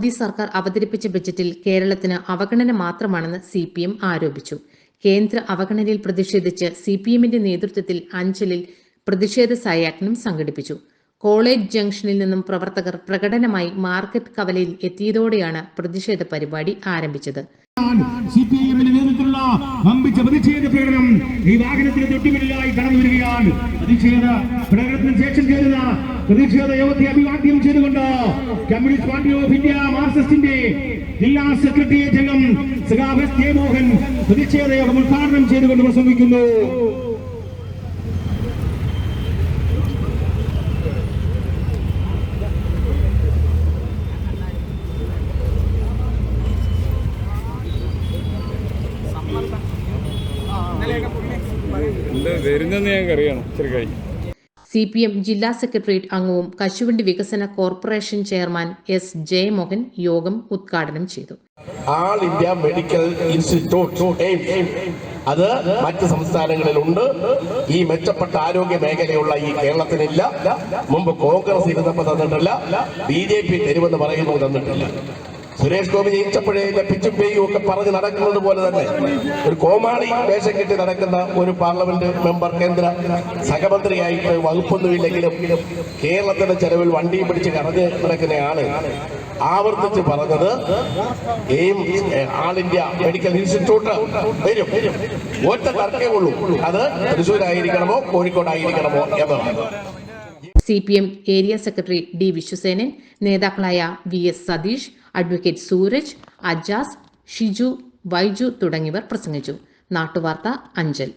മോദി സർക്കാർ അവതരിപ്പിച്ച ബജറ്റിൽ കേരളത്തിന് അവഗണന മാത്രമാണെന്ന് CPM ആരോപിച്ചു. കേന്ദ്ര അവഗണനയിൽ പ്രതിഷേധിച്ച് CPMന്റെ നേതൃത്വത്തിൽ അഞ്ചലിൽ പ്രതിഷേധ സയാജ്ഞം സംഘടിപ്പിച്ചു. കോളേജ് ജംഗ്ഷനിൽ നിന്നും പ്രവർത്തകർ പ്രകടനമായി മാർക്കറ്റ് കവലയിൽ എത്തിയതോടെയാണ് പ്രതിഷേധ പരിപാടി ആരംഭിച്ചത്. CPMന്റെ നേതൃത്വത്തിലുള്ള വമ്പിച്ച പ്രതിഷേധ പ്രകടനം ഈ വാഹനത്തിന് തൊട്ടുപിന്നിലായി കടന്നു വരികയാണ്. പ്രതിഷേധ പ്രകടനത്തിന് ശേഷം ചേരുന്ന പ്രതിഷേധ യോഗത്തെ അഭിവാദ്യം ചെയ്തുകൊണ്ട് കമ്മ്യൂണിസ്റ്റ് പാർട്ടി ഓഫ് ഇന്ത്യ മാർക്സിസ്റ്റിന്റെ ജില്ലാ സെക്രട്ടേറിയറ്റ് അംഗം സഖാവ് S. ജയമോഹൻ പ്രതിഷേധ യോഗം ഉദ്ഘാടനം ചെയ്തുകൊണ്ട് പ്രസംഗിക്കുന്നു. CPM ജില്ലാ സെക്രട്ടേറിയറ്റ് അംഗവും കശുവണ്ടി വികസന കോർപ്പറേഷൻ ചെയർമാൻ S. ജയമോഹൻ യോഗം ഉദ്ഘാടനം ചെയ്തു. ആൾ ഇന്ത്യ മെഡിക്കൽ ഇൻസ്റ്റിറ്റ്യൂട്ട് അത് മറ്റ് സംസ്ഥാനങ്ങളിലുണ്ട്. ഈ മെച്ചപ്പെട്ട ആരോഗ്യ മേഖലയുള്ള ഈ കേരളത്തിനില്ല. മുമ്പ് കോൺഗ്രസ് ഇരുന്നപ്പോൾ തന്നിട്ടില്ല, BJP തരുമെന്ന് പറയുന്നു തന്നിട്ടില്ല. സുരേഷ് ഗോപി ജയിച്ചപ്പോഴേ പിച്ചും പേയും ഒക്കെ പറഞ്ഞ് നടക്കുന്നത് പോലെ തന്നെ ഒരു കോമാളി വേഷം കെട്ടി നടക്കുന്ന ഒരു പാർലമെന്റ് മെമ്പർ, കേന്ദ്ര സഹമന്ത്രിയായിട്ട് വകുപ്പൊന്നുമില്ലെങ്കിലും കേരളത്തിന്റെ ചെലവിൽ വണ്ടിയും പിടിച്ച് കറഞ്ഞ് നടക്കുന്നയാള് ആവർത്തിച്ച് പറഞ്ഞത് ആൾ ഇന്ത്യ മെഡിക്കൽ ഇൻസ്റ്റിറ്റ്യൂട്ട് വരും. ഒറ്റ തർക്കേ ഉള്ളൂ, അത് തൃശ്ശൂരായിരിക്കണമോ കോഴിക്കോടായിരിക്കണമോ എന്നതാണ്. CPM area secretary D. Viswasenan, നേതാക്കളായ VS സതീഷ്, അഡ്വക്കേറ്റ് സൂരജ്, അജാസ്, ഷിജു, വൈജു തുടങ്ങിയവർ പ്രസംഗിച്ചു. നാട്ടുവാർത്ത, അഞ്ചൽ.